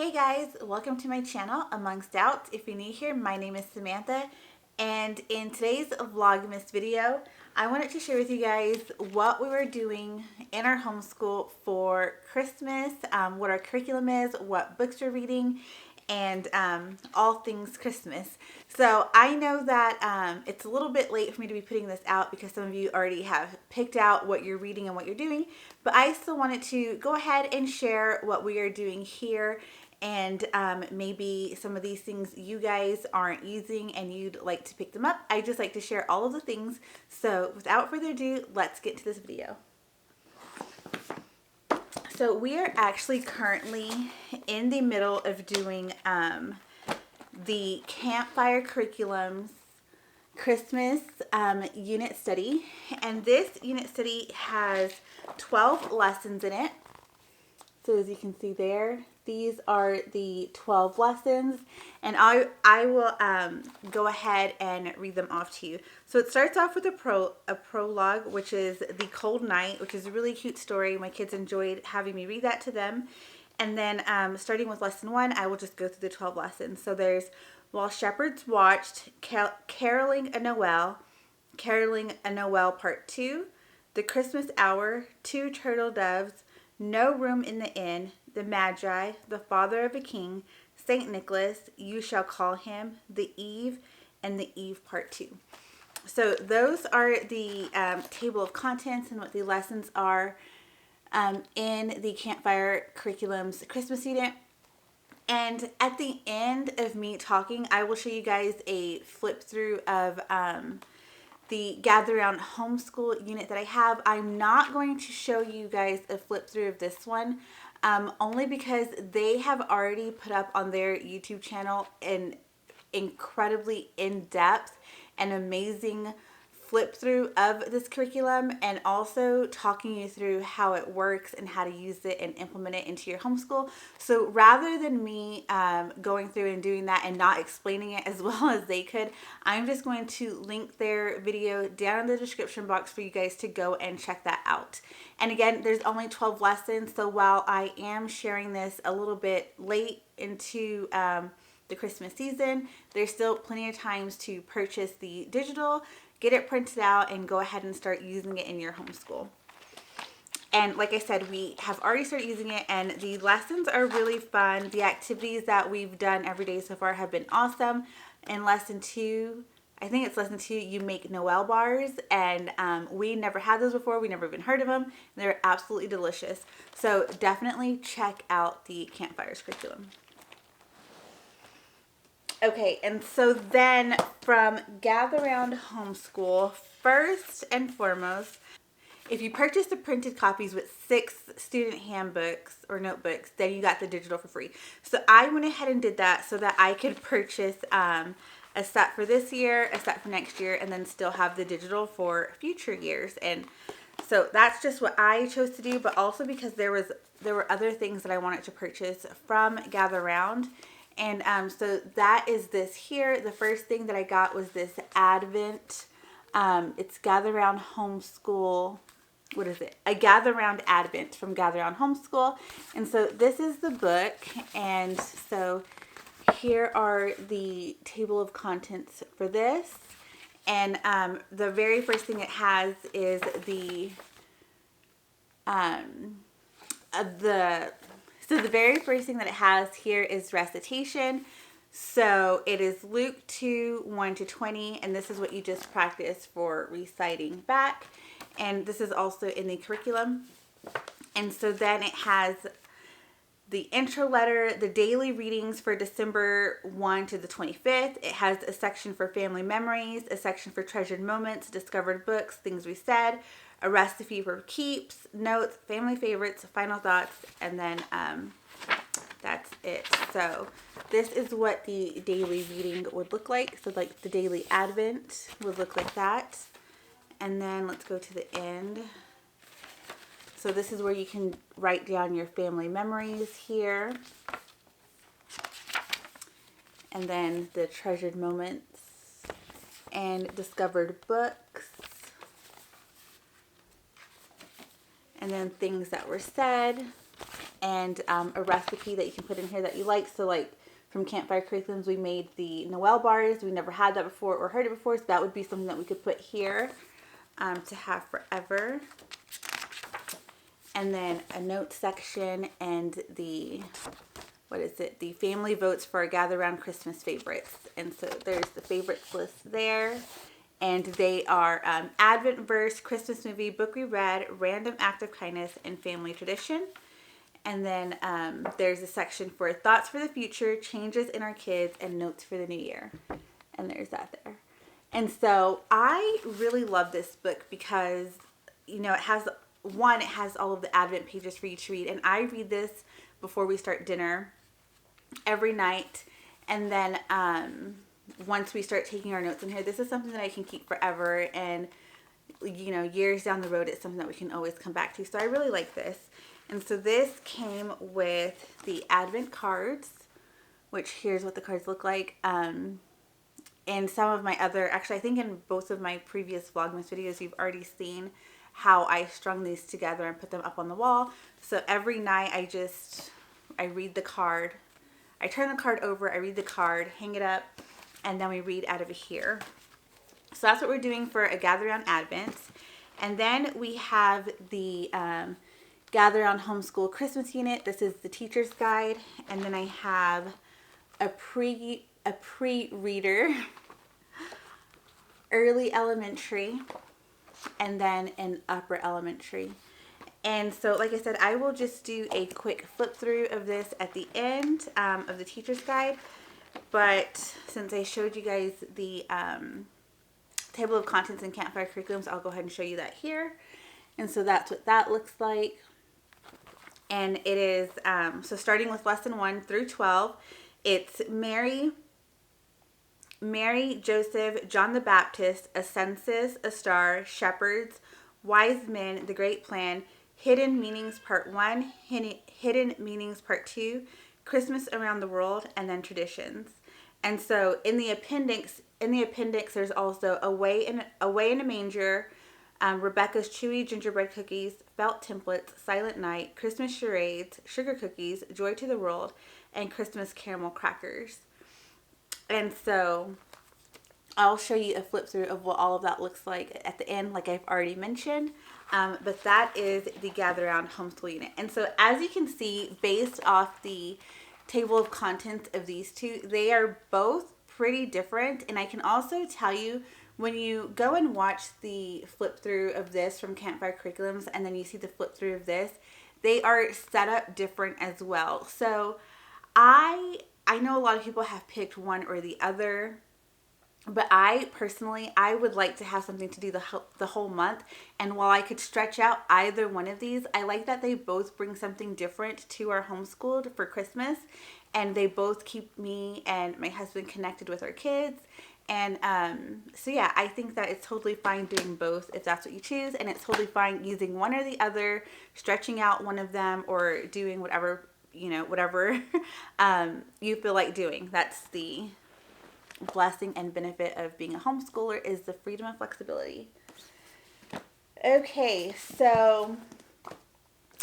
Hey guys, welcome to my channel, Amongst Outs. If you're new here, my name is Samantha, and in today's Vlogmas video, I wanted to share with you guys what we were doing in our homeschool for Christmas, what our curriculum is, what books we're reading, and all things Christmas. So I know that it's a little bit late for me to be putting this out because some of you already have picked out what you're reading and what you're doing, but I still wanted to go ahead and share what we are doing here, and maybe some of these things you guys aren't using and you'd like to pick them up. I just like to share all of the things. So without further ado, let's get to this video. So we are actually currently in the middle of doing the Campfire Curriculum's Christmas unit study, and this unit study has 12 lessons in it. So as you can see there, these are the 12 lessons, and I will go ahead and read them off to you. So it starts off with a prologue, which is The Cold Night, which is a really cute story. My kids enjoyed having me read that to them. And then starting with lesson 1, I will just go through the 12 lessons. So there's While Shepherds Watched, Caroling a Noel Part 2, The Christmas Hour, Two Turtle Doves, No Room in the Inn, The Magi, The Father of a King, St. Nicholas, You Shall Call Him, The Eve, and The Eve Part 2. So those are the table of contents and what the lessons are in the Campfire Curriculum's Christmas unit. And at the end of me talking, I will show you guys a flip through of the Gather Around Homeschool unit that I have. I'm not going to show you guys a flip through of this one, only because they have already put up on their YouTube channel an incredibly in-depth and amazing flip through of this curriculum, and also talking you through how it works and how to use it and implement it into your homeschool. So rather than me going through and doing that and not explaining it as well as they could, I'm just going to link their video down in the description box for you guys to go and check that out. And again, there's only 12 lessons, so while I am sharing this a little bit late into the Christmas season, there's still plenty of times to purchase the digital, get it printed out, and go ahead and start using it in your homeschool. And like I said, we have already started using it, and the lessons are really fun. The activities that we've done every day so far have been awesome. In lesson 2, I think it's lesson 2, you make Noel bars, and we never had those before. We never even heard of them. They're absolutely delicious. So definitely check out the Campfire's curriculum. Okay, and so then from Gather Around Homeschool, first and foremost, if you purchase the printed copies with 6 student handbooks or notebooks, then you got the digital for free. So I went ahead and did that so that I could purchase a set for this year, a set for next year, and then still have the digital for future years. And so that's just what I chose to do, but also because there were other things that I wanted to purchase from Gather Around. And so that is this here. The first thing that I got was this Advent. It's Gather Around Homeschool. What is it? A Gather Around Advent from Gather Around Homeschool. And so this is the book. And so here are the table of contents for this. And the very first thing it has is So the very first thing that it has here is recitation. So it is Luke 2, 1-20, and this is what you just practice for reciting back. And this is also in the curriculum. And so then it has the intro letter, the daily readings for December 1 to the 25th. It has a section for family memories, a section for treasured moments, discovered books, things we said, a recipe for keeps, notes, family favorites, final thoughts, and then that's it. So this is what the daily reading would look like. So like the daily Advent would look like that. And then let's go to the end. So this is where you can write down your family memories here. And then the treasured moments and discovered books. And then things that were said. and a recipe that you can put in here that you like. So like from Campfire Curriculums, we made the Noel bars. We never had that before or heard it before, so that would be something that we could put here to have forever. And then a note section and the, what is it? The family votes for a gather around Christmas favorites. And so there's the favorites list there. And they are Advent verse, Christmas movie, book we read, random act of kindness, and family tradition. And then there's a section for thoughts for the future, changes in our kids, and notes for the new year. And there's that there. And so I really love this book because, you know, it has all of the Advent pages for you to read. And I read this before we start dinner every night. And then once we start taking our notes in here, this is something that I can keep forever. And, you know, years down the road, it's something that we can always come back to. So I really like this. And so this came with the Advent cards, which here's what the cards look like. And some of my other, actually I think in both of my previous Vlogmas videos, you've already seen how I strung these together and put them up on the wall. So every night I read the card. I turn the card over, I read the card, hang it up, and then we read out of here. So that's what we're doing for a Gather Around Advent. And then we have the Gather Around Homeschool Christmas unit. This is the teacher's guide. And then I have a pre-reader, early elementary, and then an upper elementary. And so, like I said, I will just do a quick flip through of this at the end of the teacher's guide. But since I showed you guys the table of contents and Campfire Curriculums, I'll go ahead and show you that here. And so that's what that looks like. And it is, so starting with lesson 1 through 12, it's Mary, Joseph, John the Baptist, a census, a star, shepherds, wise men, the great plan, hidden meanings part 1, hidden meanings part 2, Christmas around the world, and then traditions. And so in the appendix there's also Away in a Manger, Rebecca's Chewy Gingerbread Cookies, Felt Templates, Silent Night, Christmas Charades, Sugar Cookies, Joy to the World, and Christmas Caramel Crackers. And so I'll show you a flip through of what all of that looks like at the end, like I've already mentioned. But that is the Gather Around Homeschool unit. And so as you can see, based off the table of contents of these two, they are both pretty different. And I can also tell you, when you go and watch the flip through of this from Campfire Curriculums and then you see the flip through of this, they are set up different as well. So I know a lot of people have picked one or the other, but I personally would like to have something to do the whole month. And while I could stretch out either one of these, I like that they both bring something different to our homeschooled for Christmas. And they both keep me and my husband connected with our kids. And so yeah, I think that it's totally fine doing both if that's what you choose. And it's totally fine using one or the other, stretching out one of them, or doing whatever, you know, whatever you feel like doing. That's the blessing and benefit of being a homeschooler, is the freedom and flexibility. Okay, so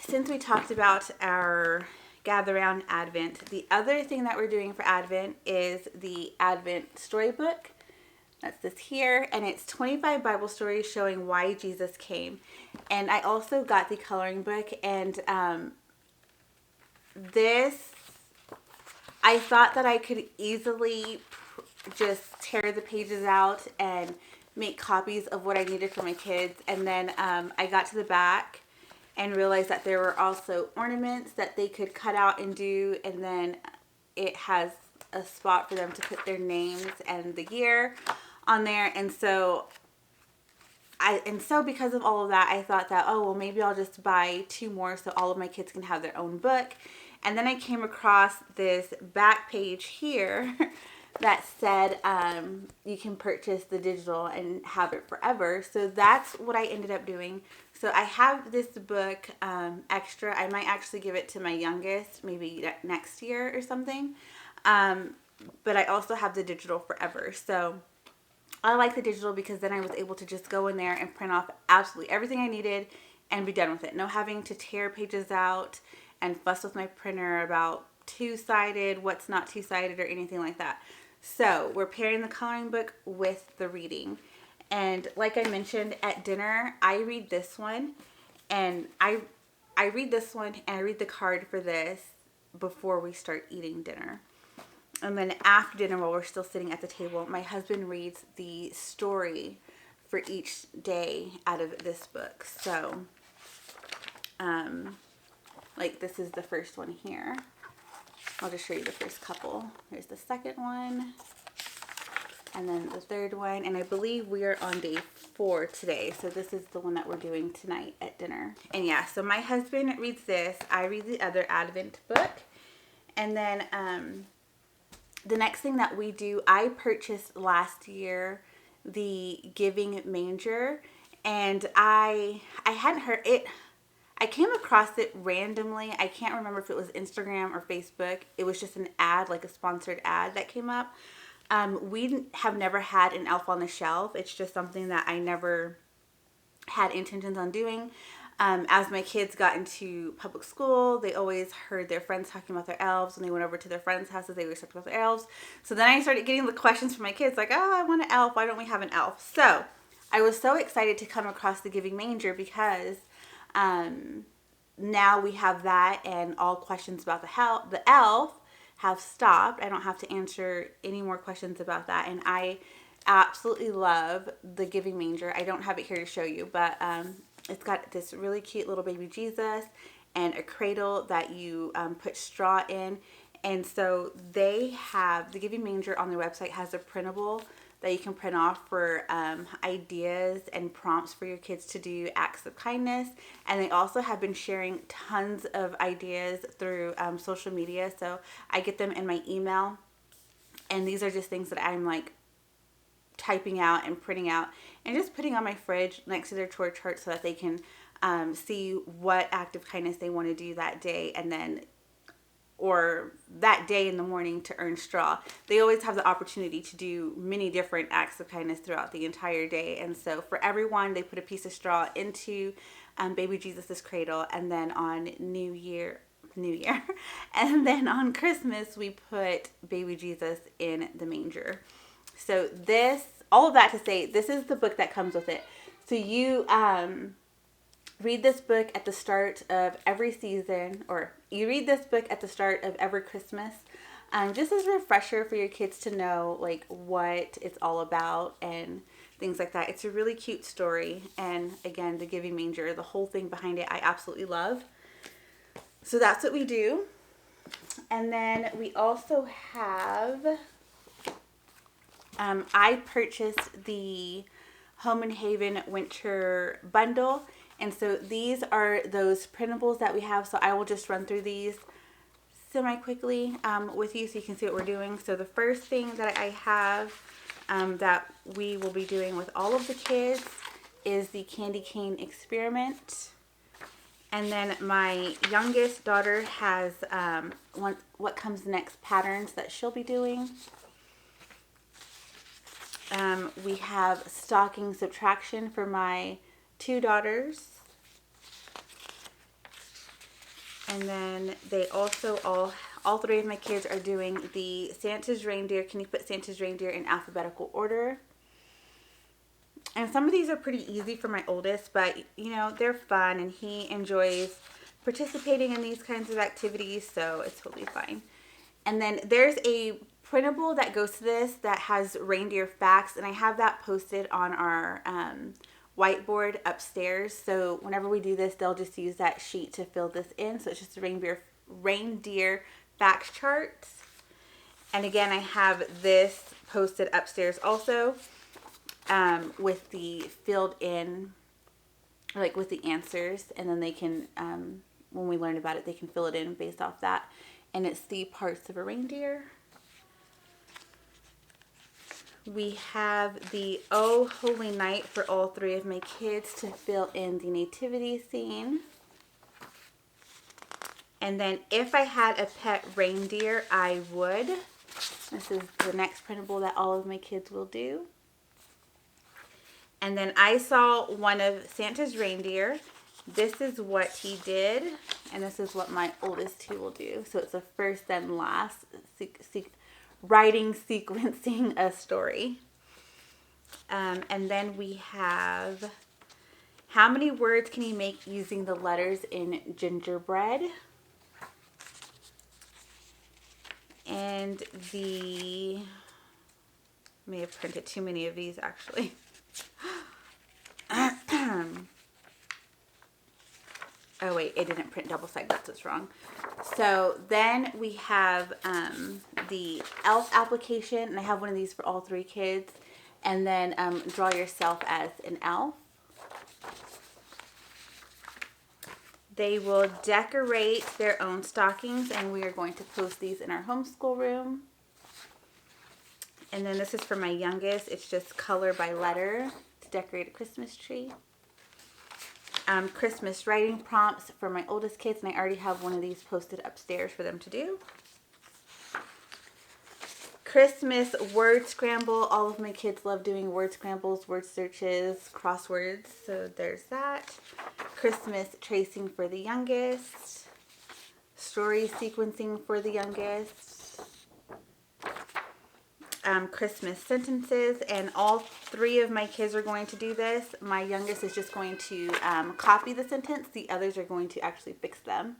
since we talked about our Gather Around Advent, the other thing that we're doing for Advent is the Advent storybook. That's this here, and it's 25 Bible stories showing why Jesus came. And I also got the coloring book, and this, I thought that I could easily just tear the pages out and make copies of what I needed for my kids. And then I got to the back and realized that there were also ornaments that they could cut out and do, and then it has a spot for them to put their names and the year on there. And so because of all of that, I thought that, oh well, maybe I'll just buy 2 more so all of my kids can have their own book. And then I came across this back page here that said you can purchase the digital and have it forever. So that's what I ended up doing. So I have this book extra. I might actually give it to my youngest maybe next year or something. But I also have the digital forever. So I like the digital because then I was able to just go in there and print off absolutely everything I needed and be done with it. No having to tear pages out and fuss with my printer about two-sided, what's not two-sided, or anything like that. So we're pairing the coloring book with the reading. And like I mentioned, at dinner, I read this one, and I read this one, and I read the card for this before we start eating dinner. And then after dinner, while we're still sitting at the table, my husband reads the story for each day out of this book. So, like this is the first one here. I'll just show you the first couple. Here's the second one, and then the third one. And I believe we are on day 4 today. So this is the one that we're doing tonight at dinner. And yeah, so my husband reads this. I read the other Advent book. And then the next thing that we do, I purchased last year the Giving Manger. And I hadn't heard it. I came across it randomly. I can't remember if it was Instagram or Facebook. It was just an ad, like a sponsored ad that came up. We have never had an elf on the shelf. It's just something that I never had intentions on doing. As my kids got into public school, they always heard their friends talking about their elves. When they went over to their friends' houses, they always talked about their elves. So then I started getting the questions from my kids like, oh, I want an elf. Why don't we have an elf? So I was so excited to come across the Giving Manger because now we have that, and all questions about the elf have stopped. I don't have to answer any more questions about that, and I absolutely love the Giving Manger. I don't have it here to show you, but it's got this really cute little baby Jesus and a cradle that you put straw in. And so they have, the Giving Manger on their website has a printable that you can print off for ideas and prompts for your kids to do acts of kindness. And they also have been sharing tons of ideas through social media. So I get them in my email. And these are just things that I'm like typing out and printing out and just putting on my fridge next to their chore chart so that they can see what act of kindness they want to do that day, and then or that day in the morning to earn straw. They always have the opportunity to do many different acts of kindness throughout the entire day. And so for everyone, they put a piece of straw into baby Jesus's cradle. And then on New Year, and then on Christmas, we put baby Jesus in the manger. So this, all of that to say, this is the book that comes with it. So you read this book at the start of every season, or you read this book at the start of every Christmas, just as a refresher for your kids to know like what it's all about and things like that. It's a really cute story, and again, the Giving Manger, the whole thing behind it, I absolutely love. So that's what we do. And then we also have, I purchased the Home and Haven Winter Bundle. And so these are those printables that we have. So I will just run through these semi-quickly with you so you can see what we're doing. So the first thing that I have that we will be doing with all of the kids is the candy cane experiment. And then my youngest daughter has what comes next patterns that she'll be doing. We have stocking subtraction for my 2 daughters. And then they also all 3 of my kids are doing the Santa's reindeer. Can you put Santa's reindeer in alphabetical order? And some of these are pretty easy for my oldest, but you know, they're fun and he enjoys participating in these kinds of activities, so it's totally fine. And then there's a printable that goes to this that has reindeer facts, and I have that posted on our whiteboard upstairs. So whenever we do this, they'll just use that sheet to fill this in. So it's just a reindeer facts chart. And again, I have this posted upstairs also with the filled in, like with the answers, and then they can, when we learn about it, they can fill it in based off that. And it's the parts of a reindeer. We have the Oh Holy Night for all 3 of my kids to fill in the nativity scene. And then if I had a pet reindeer, I would. This is the next printable that all of my kids will do. And then I saw one of Santa's reindeer, this is what he did, and this is what my oldest two will do. So it's a first then last, writing, sequencing a story. And then we have, how many words can you make using the letters in gingerbread? And the, may have printed too many of these actually. Oh wait, it didn't print double side, that's what's wrong. So then we have the elf application, and I have one of these for all three kids. And then draw yourself as an elf. They will decorate their own stockings, and we are going to post these in our homeschool room. And then this is for my youngest. It's just color by letter to decorate a Christmas tree. Christmas writing prompts for my oldest kids, and I already have one of these posted upstairs for them to do. Christmas word scramble. All of my kids love doing word scrambles, word searches, crosswords. So there's that. Christmas tracing for the youngest. Story sequencing for the youngest. Christmas sentences, and all three of my kids are going to do this. My youngest is just going to copy the sentence. The others are going to actually fix them.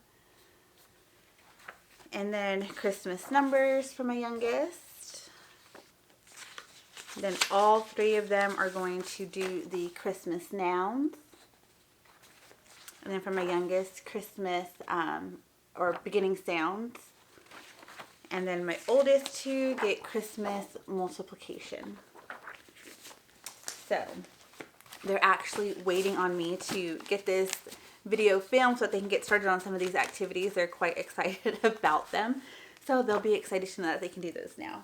And then Christmas numbers for my youngest. Then all three of them are going to do the Christmas nouns. And then for my youngest, Christmas or beginning sounds. And then my oldest two get Christmas multiplication. So they're actually waiting on me to get this video filmed so that they can get started on some of these activities. They're quite excited about them. So they'll be excited to know that they can do those now.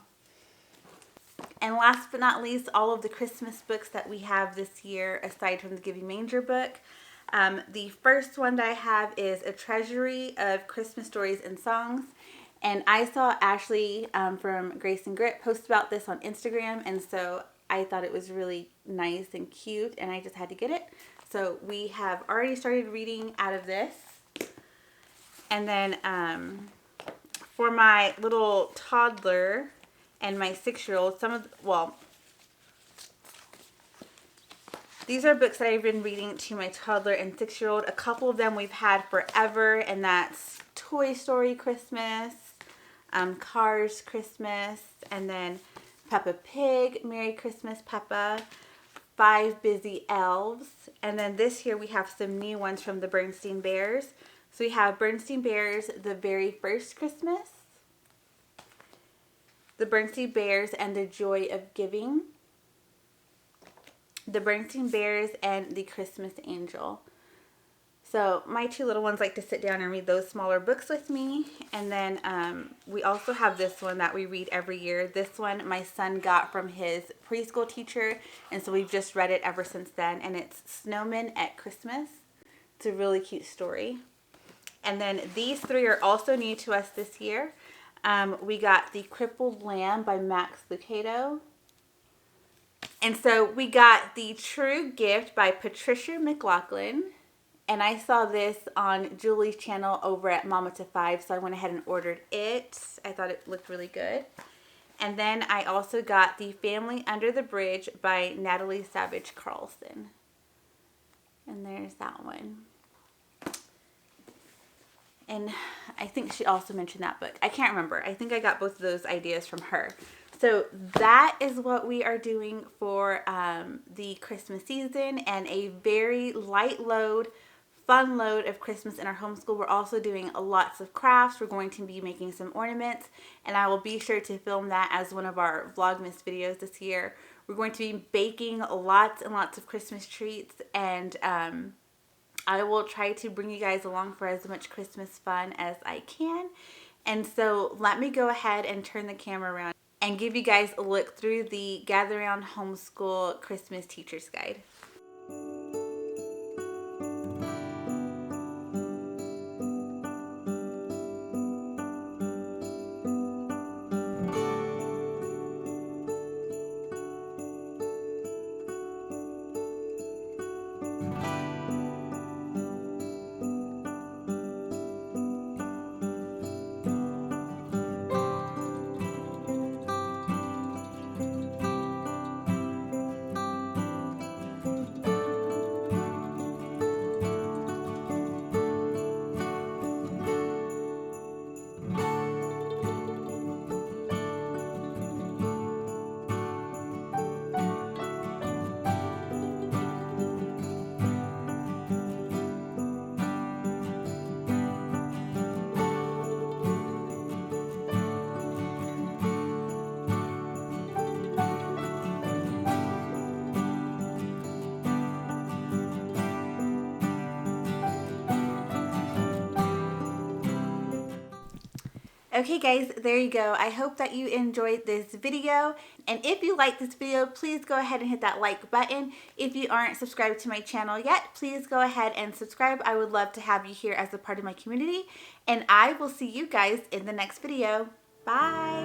And last but not least, all of the Christmas books that we have this year, aside from the Giving Manger book. The first one that I have is A Treasury of Christmas Stories and Songs. And I saw Ashley from Grace and Grit post about this on Instagram, and so I thought it was really nice and cute, and I just had to get it. So we have already started reading out of this. And then for my little toddler and my 6-year-old, these are books that I've been reading to my toddler and 6-year-old. A couple of them we've had forever, and that's Toy Story Christmas, Cars Christmas, and then Peppa Pig, Merry Christmas Peppa, 5 Busy Elves, and then this year we have some new ones from the Bernstein Bears. So we have Bernstein Bears, The Very First Christmas, The Bernstein Bears and the Joy of Giving, The Bernstein Bears and The Christmas Angel. So my two little ones like to sit down and read those smaller books with me. And then we also have this one that we read every year. This one my son got from his preschool teacher, and so we've just read it ever since then. And it's Snowmen at Christmas. It's a really cute story. And then these three are also new to us this year. We got The Crippled Lamb by Max Lucado. And so we got The True Gift by Patricia McLaughlin. And I saw this on Julie's channel over at Mama to 5, so I went ahead and ordered it. I thought it looked really good. And then I also got The Family Under the Bridge by Natalie Savage Carlson. And there's that one. And I think she also mentioned that book. I can't remember. I think I got both of those ideas from her. So that is what we are doing for the Christmas season, and a very light load, fun load of Christmas in our homeschool. We're also doing lots of crafts. We're going to be making some ornaments, and I will be sure to film that as one of our Vlogmas videos this year. We're going to be baking lots and lots of Christmas treats, and I will try to bring you guys along for as much Christmas fun as I can. And so let me go ahead and turn the camera around and give you guys a look through the Gather Around Homeschool Christmas Teacher's Guide. Okay guys, there you go. I hope that you enjoyed this video. And if you like this video, please go ahead and hit that like button. If you aren't subscribed to my channel yet, please go ahead and subscribe. I would love to have you here as a part of my community. And I will see you guys in the next video. Bye!